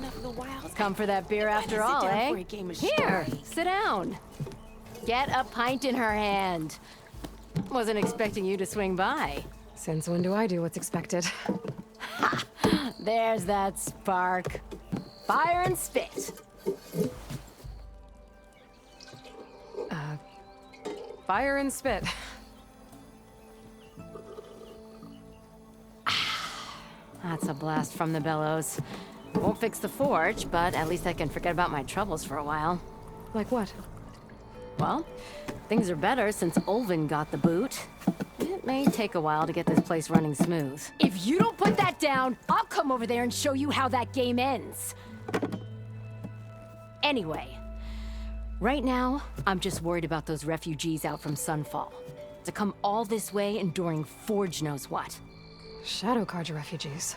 out in the wild. Come for that beer after all, eh? Here, sit down. Get a pint in her hand. Wasn't expecting you to swing by. Since when do I do what's expected? Ha! There's that spark. Fire and spit. Fire and spit. That's a blast from the bellows. Won't fix the forge, but at least I can forget about my troubles for a while. Like what? Well, things are better since Olvin got the boot. It may take a while to get this place running smooth. If you don't put that down, I'll come over there and show you how that game ends. Anyway, right now, I'm just worried about those refugees out from Sunfall. To come all this way enduring Forge knows what. Shadow Carja refugees.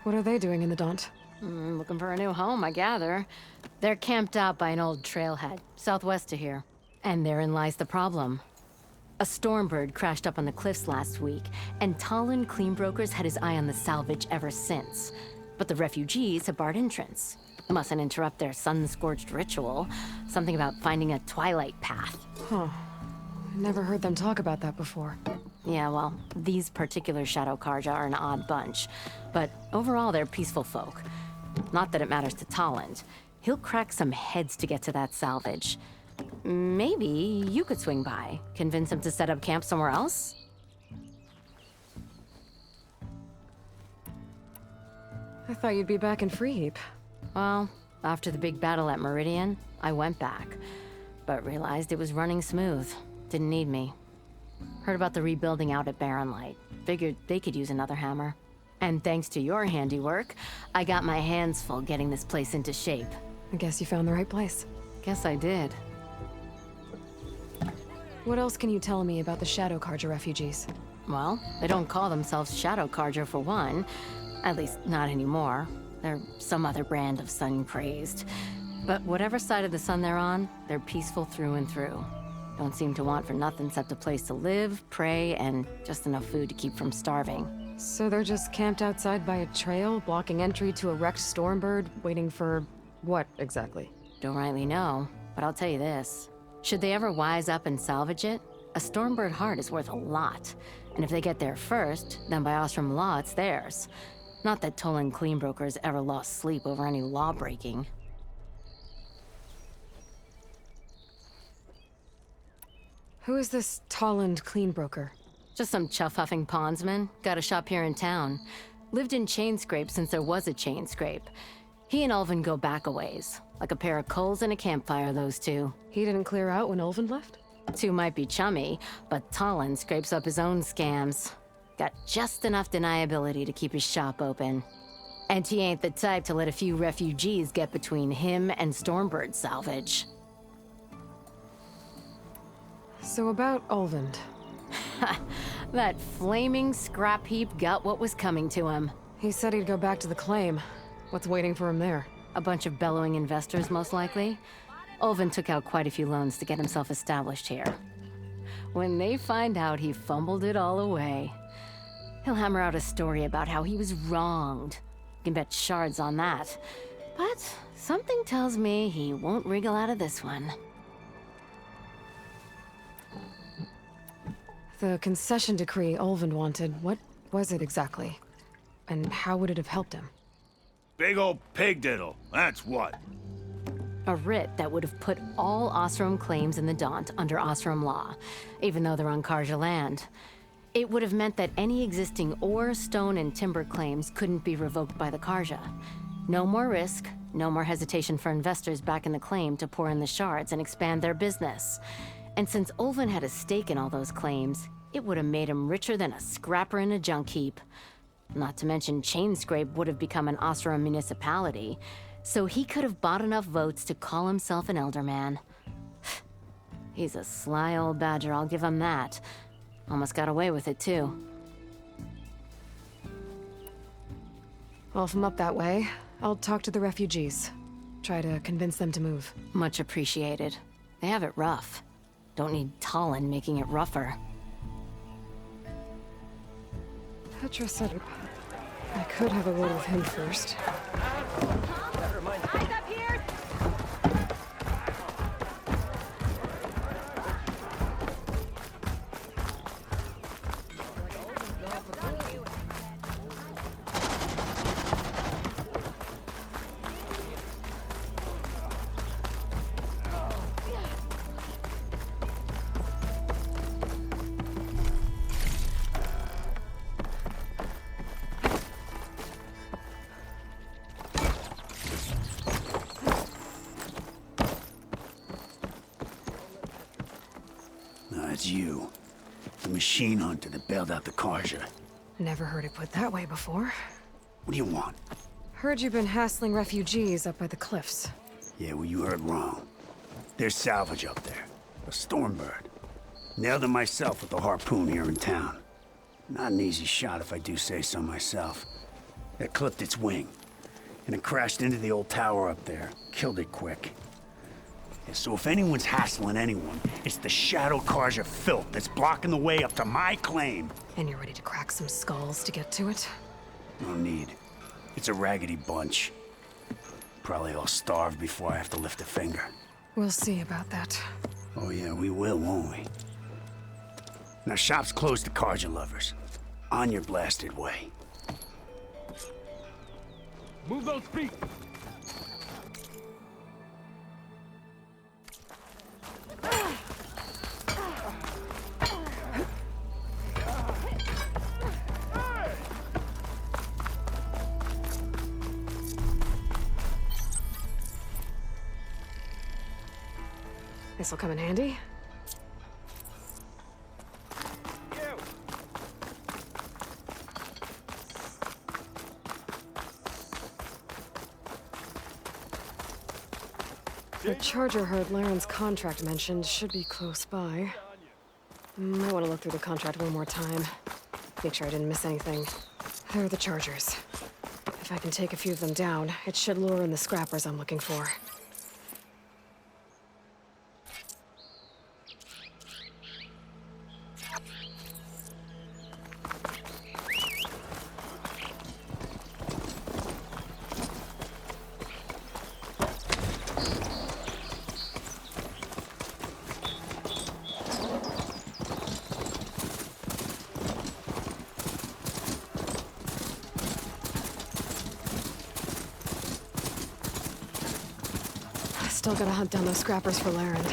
What are they doing in the Daunt? Looking for a new home, I gather. They're camped out by an old trailhead, southwest of here. And therein lies the problem. A Stormbird crashed up on the cliffs last week, and Talon Cleanbrokers had his eye on the salvage ever since. But the refugees have barred entrance. Mustn't interrupt their sun-scorched ritual. Something about finding a Twilight path. Huh. Never heard them talk about that before. Yeah, well, these particular Shadow Carja are an odd bunch. But overall, they're peaceful folk. Not that it matters to Talon. He'll crack some heads to get to that salvage. Maybe you could swing by, convince him to set up camp somewhere else? I thought you'd be back in Freeheap. Well, after the big battle at Meridian, I went back. But realized it was running smooth. Didn't need me. Heard about the rebuilding out at Barren Light. Figured they could use another hammer. And thanks to your handiwork, I got my hands full getting this place into shape. I guess you found the right place. Guess I did. What else can you tell me about the Shadow Carja refugees? Well, they don't call themselves Shadow Carja for one. At least, not anymore. They're some other brand of sun-crazed. But whatever side of the sun they're on, they're peaceful through and through. Don't seem to want for nothing except a place to live, pray, and just enough food to keep from starving. So they're just camped outside by a trail, blocking entry to a wrecked Stormbird, waiting for what, exactly? Don't rightly know, but I'll tell you this. Should they ever wise up and salvage it, a Stormbird heart is worth a lot. And if they get there first, then by Ostrom law, it's theirs. Not that Tolan Cleanbrokers ever lost sleep over any law breaking. Who is this Talland Cleanbroker? Just some chuff-huffing pondsman. Got a shop here in town. Lived in Chainscrape since there was a Chainscrape. He and Ulvin go back a ways. Like a pair of coals and a campfire, those two. He didn't clear out when Ulvin left? Two might be chummy, but Talon scrapes up his own scams. Got just enough deniability to keep his shop open. And he ain't the type to let a few refugees get between him and Stormbird salvage. So about Ulvin. That flaming scrap heap got what was coming to him. He said he'd go back to the claim. What's waiting for him there? A bunch of bellowing investors, most likely. Ulvin took out quite a few loans to get himself established here. When they find out he fumbled it all away, he'll hammer out a story about how he was wronged. You can bet shards on that. But something tells me he won't wriggle out of this one. The concession decree Ulvin wanted, what was it exactly? And how would it have helped him? Big old pig diddle, that's what. A writ that would have put all Osram claims in the Daunt under Osram law, even though they're on Carja land. It would have meant that any existing ore, stone, and timber claims couldn't be revoked by the Carja. No more risk, no more hesitation for investors back in the claim to pour in the shards and expand their business. And since Ulvin had a stake in all those claims, it would have made him richer than a scrapper in a junk heap. Not to mention Chainscrape would have become an Osram municipality, so he could have bought enough votes to call himself an elderman. He's a sly old badger, I'll give him that. Almost got away with it, too. Well, if I'm up that way, I'll talk to the refugees. Try to convince them to move. Much appreciated. They have it rough. Don't need Talon making it rougher. Petra said I could have a word with him first. It's you. The machine hunter that bailed out the Karja. Never heard it put that way before. What do you want? Heard you've been hassling refugees up by the cliffs. Yeah, well, you heard wrong. There's salvage up there. A Stormbird. Nailed it myself with a harpoon here in town. Not an easy shot if I do say so myself. It clipped its wing. And it crashed into the old tower up there. Killed it quick. Yeah, so if anyone's hassling anyone, it's the Shadow Karja filth that's blocking the way up to my claim. And you're ready to crack some skulls to get to it? No need. It's a raggedy bunch. Probably all starved before I have to lift a finger. We'll see about that. Oh yeah, we will, won't we? Now shop's closed to Karja lovers. On your blasted way. Move those feet! This'll come in handy. The charger herd Laren's contract mentioned should be close by. I want to look through the contract one more time. Make sure I didn't miss anything. There are the chargers. If I can take a few of them down, it should lure in the scrappers I'm looking for. Still gotta hunt down those scrappers for Laren.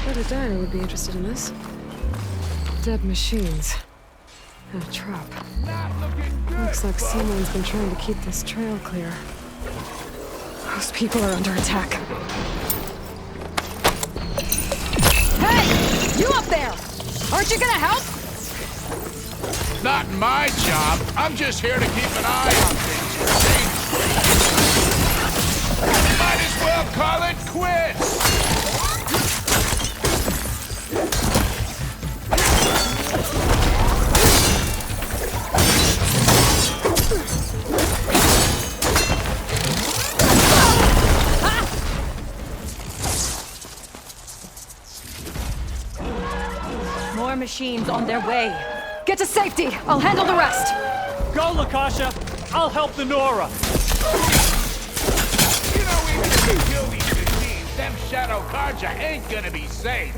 A diner would be interested in this. Dead machines. And a trap. Looks like someone's been trying to keep this trail clear. Those people are under attack. Hey! You up there! Aren't you gonna help? Not my job. I'm just here to keep an eye on things. Might as well call it quits. More machines on their way. Get to safety! I'll handle the rest! Go, Lakasha! I'll help the Nora! You know, even if you kill these machines, them Shadow Karja ain't gonna be safe.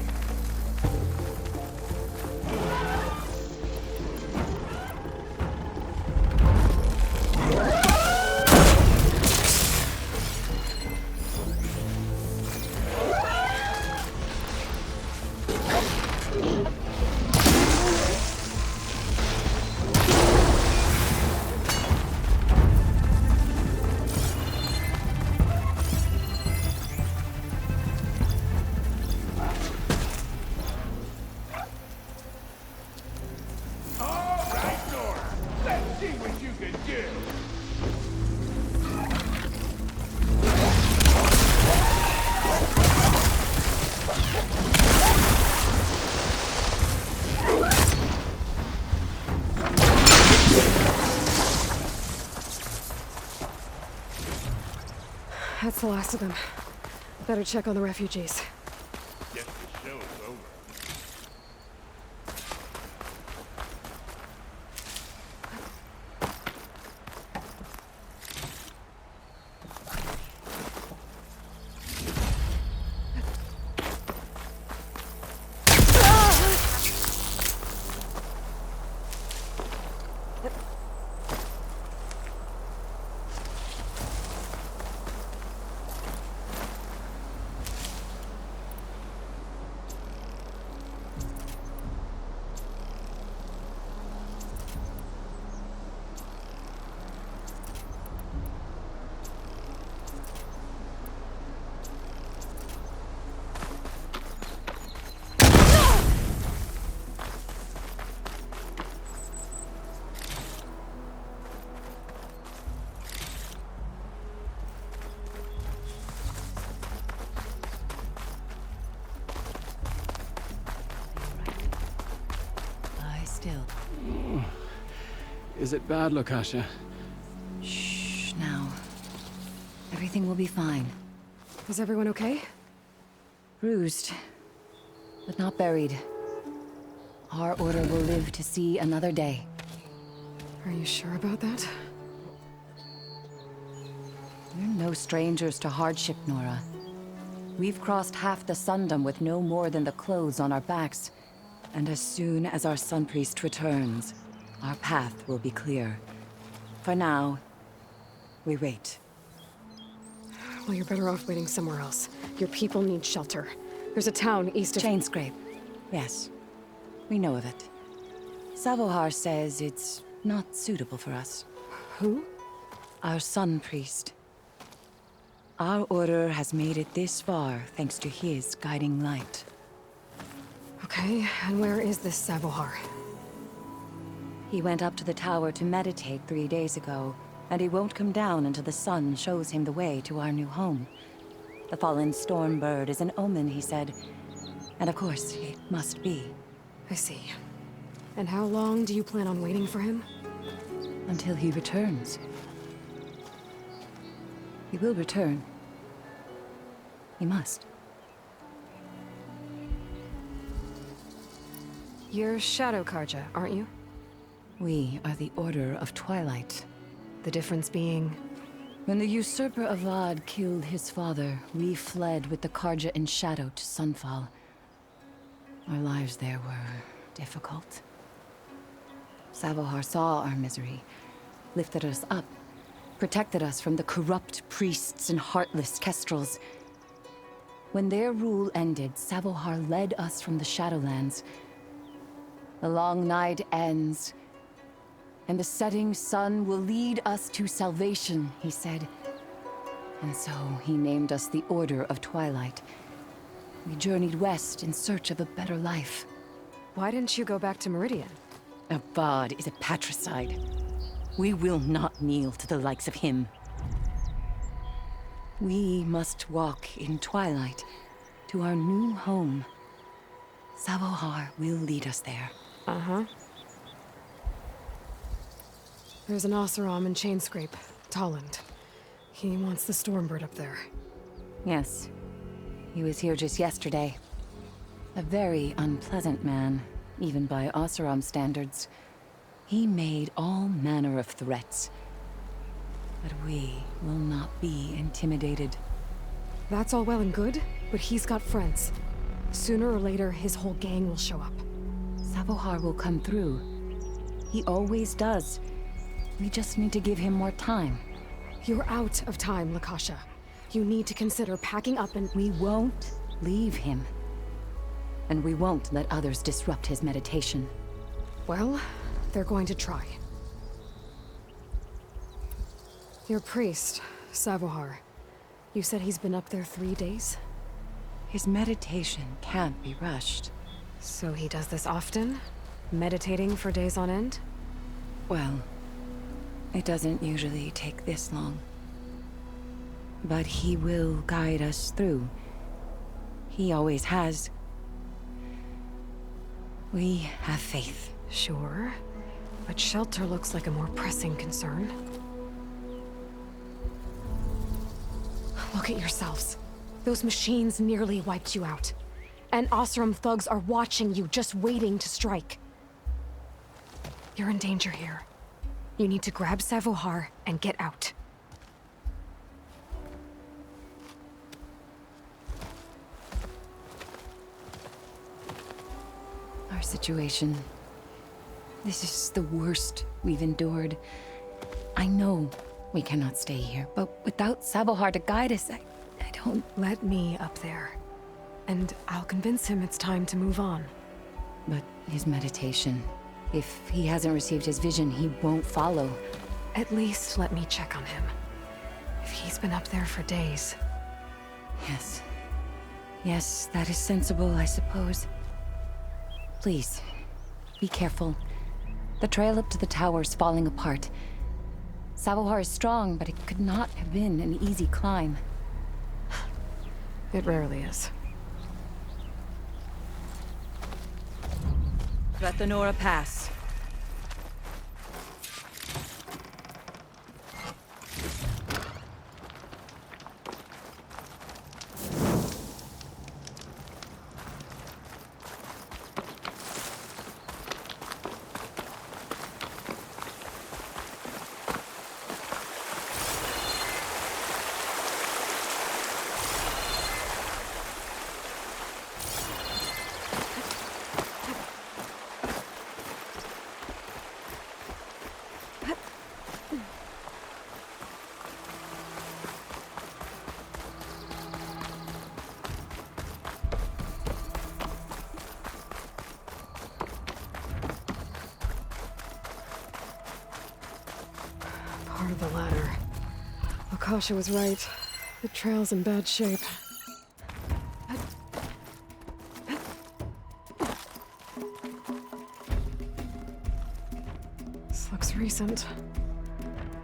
That's the last of them. Better check on the refugees. Guess the show's over. Lie still. Is it bad, Lakasha? Shh, now. Everything will be fine. Is everyone okay? Bruised, but not buried. Our order will live to see another day. Are you sure about that? We're no strangers to hardship, Nora. We've crossed half the Sundom with no more than the clothes on our backs. And as soon as our Sun Priest returns, our path will be clear. For now, we wait. Well, you're better off waiting somewhere else. Your people need shelter. There's a town east of... Chainscrape. Yes. We know of it. Savohar says it's not suitable for us. Who? Our Sun Priest. Our order has made it this far thanks to his guiding light. Okay, and where is this Savohar? He went up to the tower to meditate 3 days ago, and he won't come down until the sun shows him the way to our new home. The fallen storm bird is an omen, he said. And of course, it must be. I see. And how long do you plan on waiting for him? Until he returns. He will return. He must. You're Shadow Karja, aren't you? We are the Order of Twilight. The difference being... When the usurper Avad killed his father, we fled with the Karja in shadow to Sunfall. Our lives there were difficult. Savohar saw our misery, lifted us up, protected us from the corrupt priests and heartless kestrels. When their rule ended, Savohar led us from the Shadowlands. The long night ends, and the setting sun will lead us to salvation, he said. And so he named us the Order of Twilight. We journeyed west in search of a better life. Why didn't you go back to Meridian? Avad is a patricide. We will not kneel to the likes of him. We must walk in Twilight to our new home. Savohar will lead us there. Uh-huh. There's an Oseram in Chainscrape, Tolland. He wants the Stormbird up there. Yes. He was here just yesterday. A very unpleasant man, even by Oseram standards. He made all manner of threats. But we will not be intimidated. That's all well and good, but he's got friends. Sooner or later, his whole gang will show up. Savohar will come through. He always does. We just need to give him more time. You're out of time, Lakasha. You need to consider packing up and... We won't leave him. And we won't let others disrupt his meditation. Well, they're going to try. Your priest, Savohar. You said he's been up there 3 days? His meditation can't be rushed. So he does this often? Meditating for days on end? Well, it doesn't usually take this long. But he will guide us through. He always has. We have faith. Sure. But shelter looks like a more pressing concern. Look at yourselves. Those machines nearly wiped you out. And Osram thugs are watching you, just waiting to strike. You're in danger here. You need to grab Savohar and get out. Our situation. This is the worst we've endured. I know we cannot stay here, but without Savohar to guide us, I don't... Let me up there. And I'll convince him it's time to move on. But his meditation... If he hasn't received his vision, he won't follow. At least let me check on him. If he's been up there for days. Yes. Yes, that is sensible, I suppose. Please, be careful. The trail up to the tower is falling apart. Savohar is strong, but it could not have been an easy climb. It rarely is. Let the Nora pass. Part of the ladder. Akasha was right. The trail's in bad shape. This looks recent.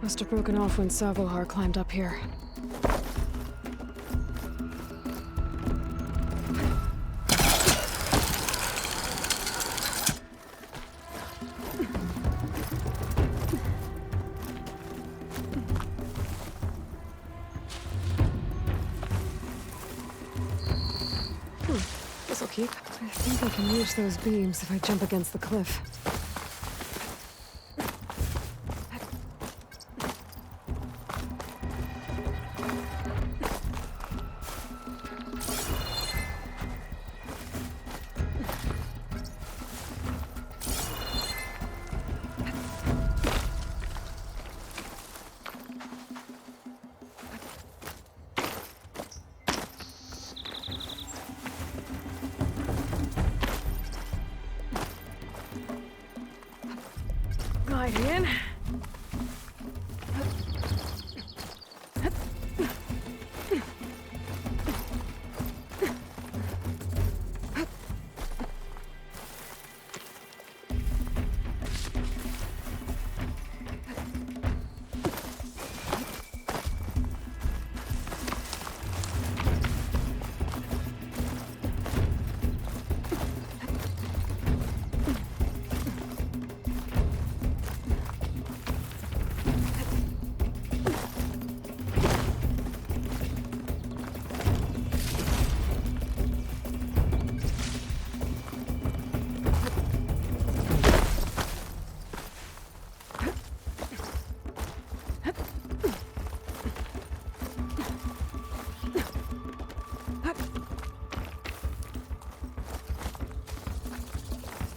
Must have broken off when Savohar climbed up here. This'll keep. I think I can reach those beams if I jump against the cliff. Glide in.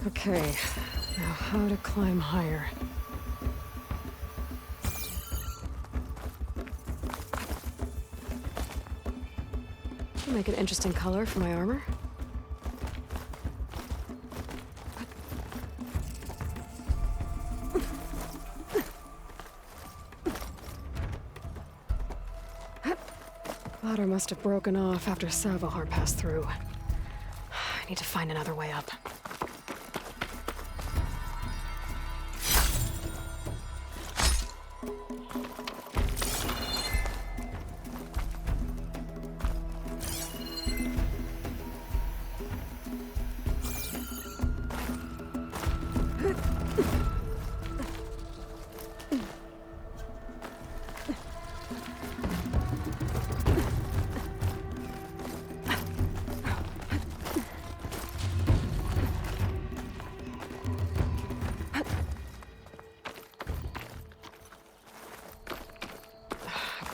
Okay, now how to climb higher. That'll make an interesting color for my armor. Ladder must have broken off after Savohar passed through. I need to find another way up.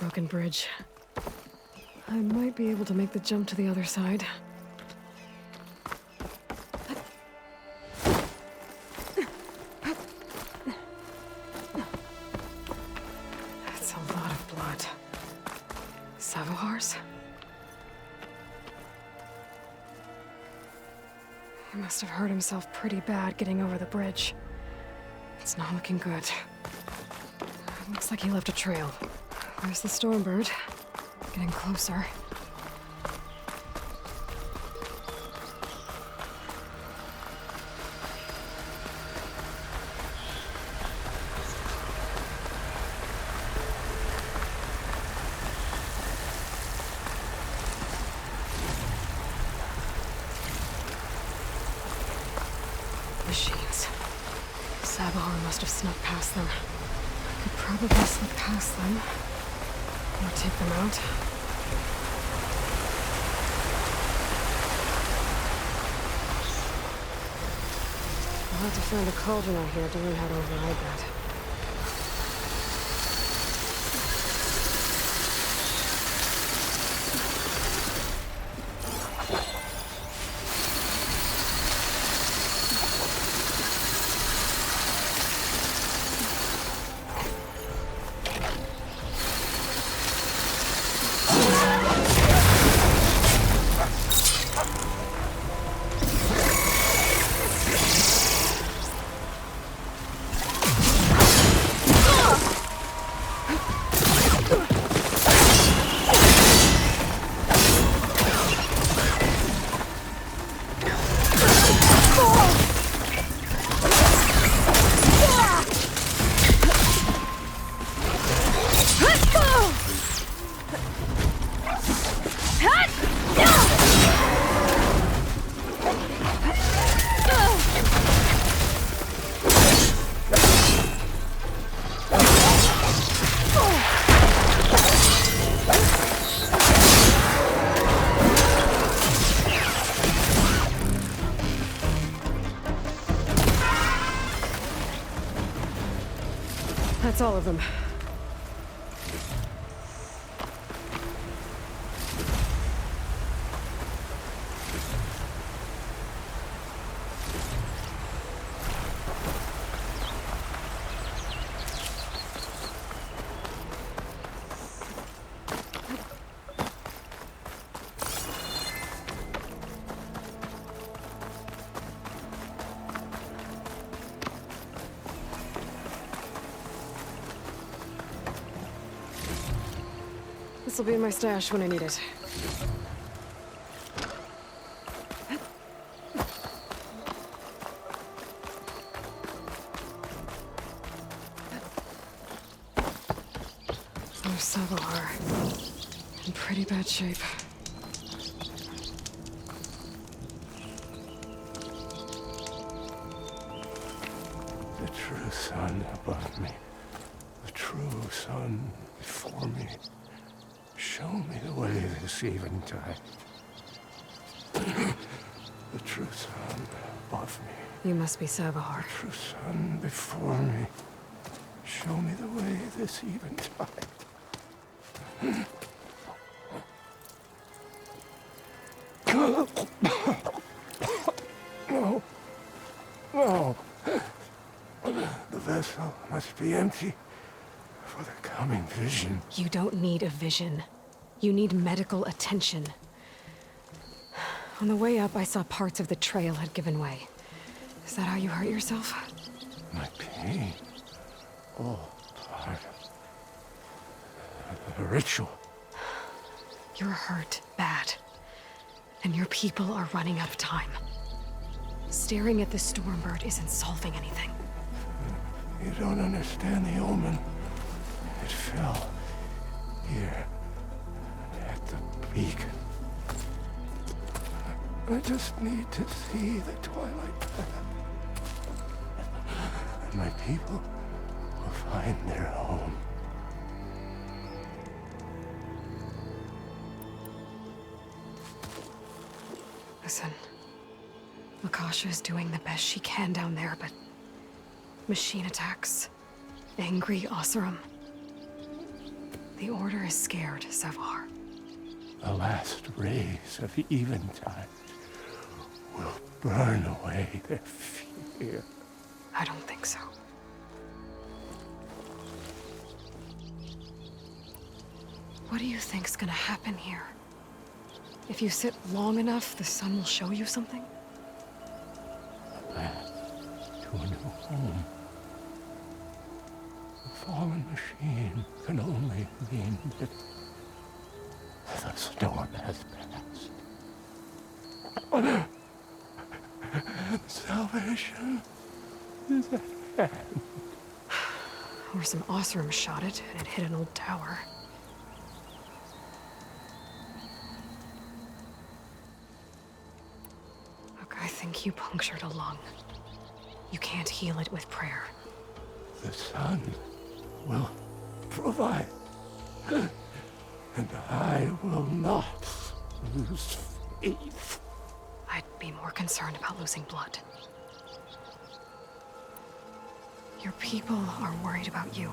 broken bridge. I might be able to make the jump to the other side. That's a lot of blood. Savohars? He must have hurt himself pretty bad getting over the bridge. It's not looking good. Looks like he left a trail. There's the Stormbird. Getting closer. Machines. Sabahar must have snuck past them. I could probably slip past them. Or take them out. I'll have to find a cauldron out here to learn how to override that. That's all of them. This'll be in my stash when I need it. There's Savohar. In pretty bad shape. The true sun above me. The true sun before me. Show me the way this eventide. The true sun above me. You must be Savohar. The true sun before me. Show me the way this eventide. No. No. The vessel must be empty for the coming vision. You don't need a vision. You need medical attention. On the way up, I saw parts of the trail had given way. Is that how you hurt yourself? My pain. All part of the ritual. You're hurt bad. And your people are running out of time. Staring at the Stormbird isn't solving anything. You don't understand the omen. It fell here at the beacon. I just need to see the Twilight path. And my people will find their home. Listen, Lakasha is doing the best she can down there, but machine attacks, angry Oseram. The Order is scared, Sevar. The last rays of eventide will burn away their fear. I don't think so. What do you think's gonna happen here? If you sit long enough, the sun will show you something? A path to a new home. The fallen machine can only mean that the storm has passed. Salvation is at hand. Or some Osram shot it, and it hit an old tower. Look, I think you punctured a lung. You can't heal it with prayer. The sun will provide. And I will not lose faith. I'd be more concerned about losing blood. Your people are worried about you.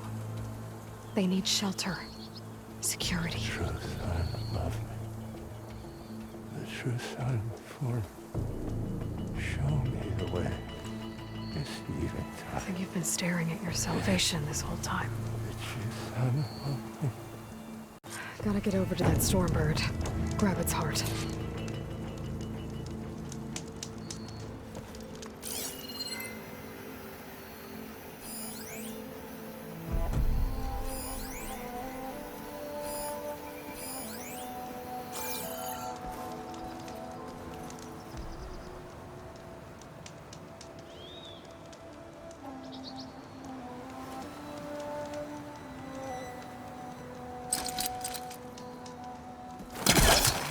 They need shelter, security. The true son loved me. The true son for me. Show me the way. This I eventide. think you've been staring at your salvation this whole time. The true son loved me. Gotta get over to that Stormbird. Grab its heart.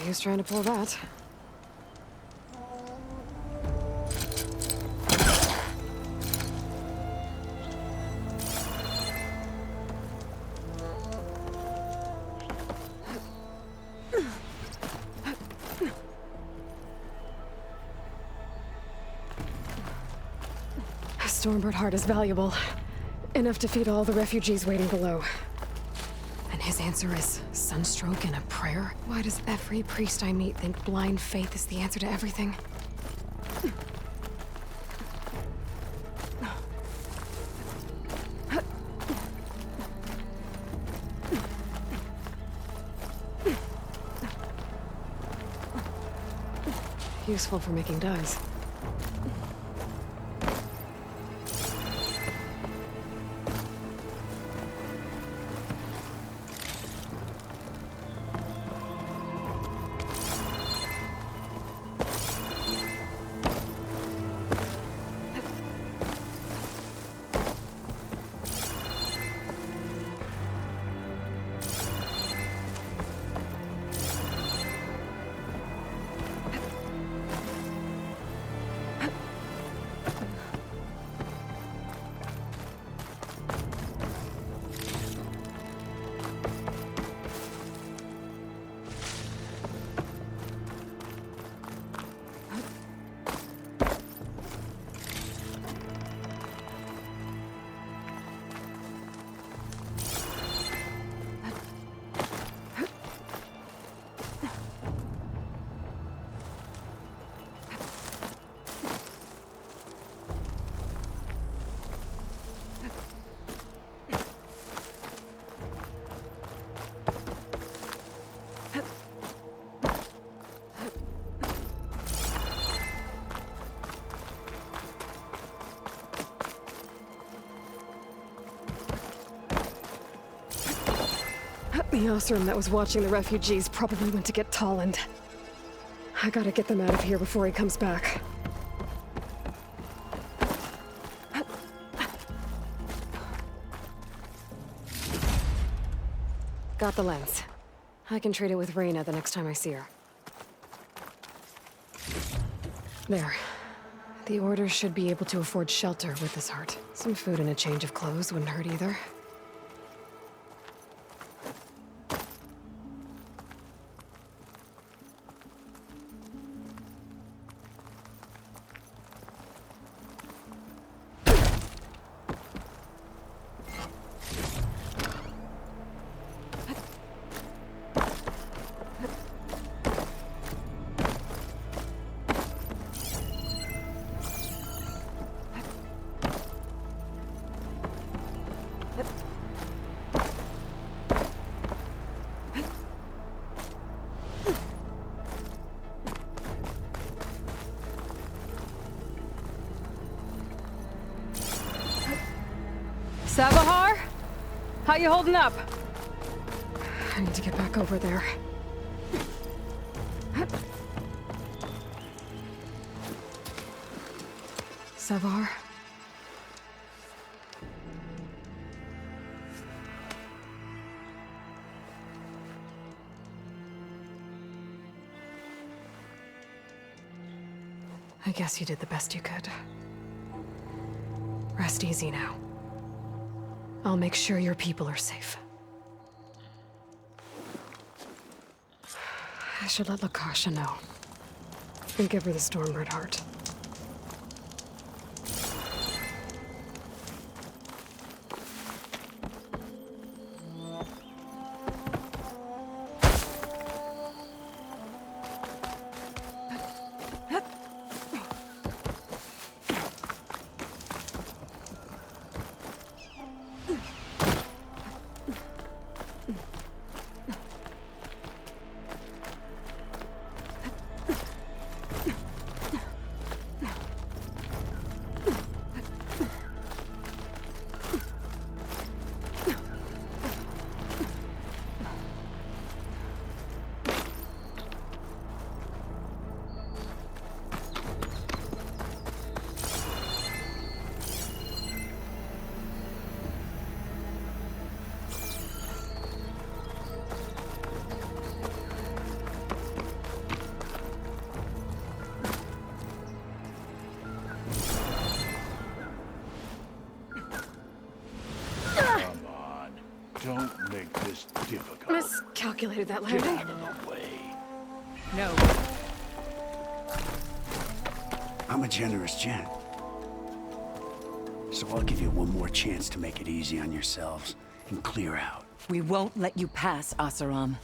Who's trying to pull that? A Stormbird heart is valuable. Enough to feed all the refugees waiting below. And his answer is sunstroke and a prayer? Why does every priest I meet think blind faith is the answer to everything? Useful for making dyes. The Osram that was watching the refugees probably went to get Tolland. I gotta get them out of here before he comes back. Got the lens. I can trade it with Reyna the next time I see her. There. The Order should be able to afford shelter with this heart. Some food and a change of clothes wouldn't hurt either. Savahar? How you holding up? I need to get back over there. Savahar? I guess you did the best you could. Rest easy now. I'll make sure your people are safe. I should let Lakasha know. And give her the Stormbird heart. Don't make this difficult. Miscalculated that Get landing. out of the way. No. I'm a generous gent. So I'll give you one more chance to make it easy on yourselves and clear out. We won't let you pass, Asaram.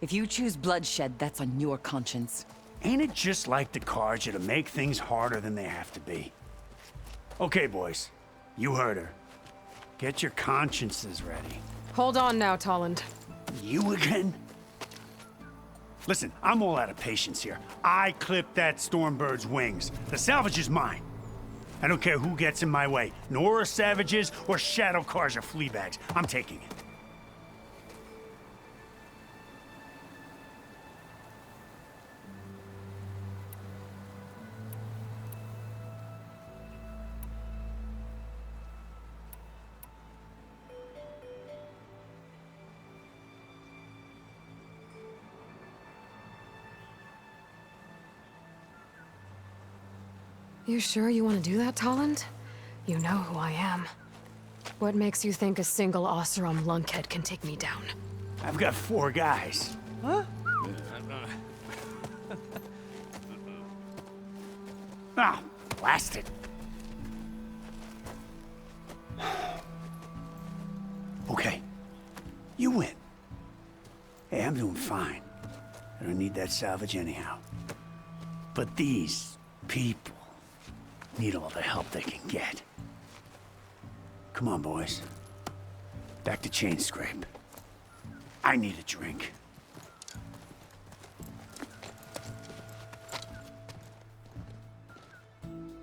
If you choose bloodshed, that's on your conscience. Ain't it just like the Carja to make things harder than they have to be? Okay, boys. You heard her. Get your consciences ready. Hold on now, Tolland. You again? Listen, I'm all out of patience here. I clipped that Stormbird's wings. The salvage is mine. I don't care who gets in my way. Nora savages or Shadow Carja fleabags. I'm taking it. You sure you want to do that, Tolland? You know who I am. What makes you think a single Oseram lunkhead can take me down? I've got 4 guys. Huh? Ah, blast it. Okay. You win. Hey, I'm doing fine. I don't need that salvage anyhow. But these people need all the help they can get. Come on, boys. Back to Chain Scrape. I need a drink.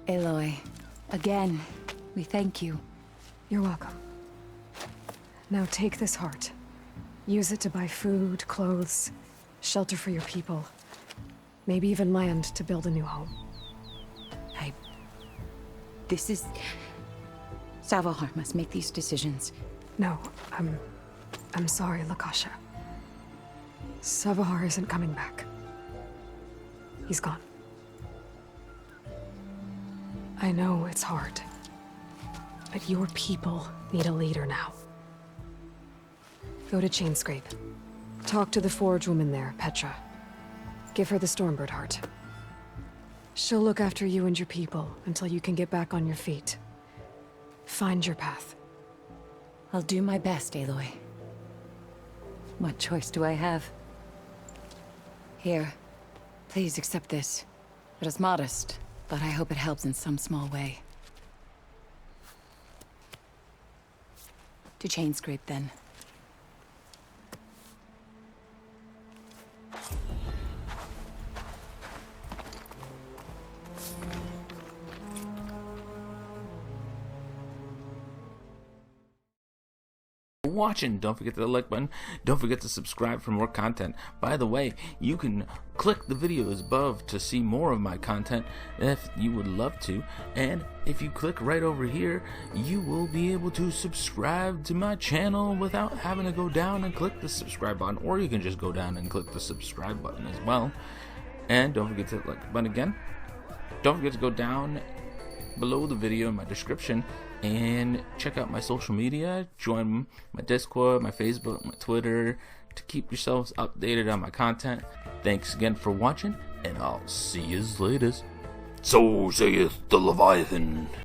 Aloy, again, we thank you. You're welcome. Now take this heart. Use it to buy food, clothes, shelter for your people. Maybe even land to build a new home. This is... Savahar must make these decisions. No, I'm sorry, Lakasha. Savahar isn't coming back. He's gone. I know it's hard, but your people need a leader now. Go to Chainscrape. Talk to the forge woman there, Petra. Give her the Stormbird heart. She'll look after you and your people until you can get back on your feet. Find your path. I'll do my best, Aloy. What choice do I have? Here, please accept this. It is modest, but I hope it helps in some small way. To Chainscrape, then. watching. Don't forget the like button. Don't forget to subscribe for more content. By the way, you can click the videos above to see more of my content if you would love to. And if you click right over here, you will be able to subscribe to my channel without having to go down and click the subscribe button. Or you can just go down and click the subscribe button as well. And don't forget to like the button again. Don't forget to go down below the video in my description and check out my social media. Join my Discord, my Facebook, my Twitter to keep yourselves updated on my content. Thanks again for watching, and I'll see you later. So saith the Leviathan.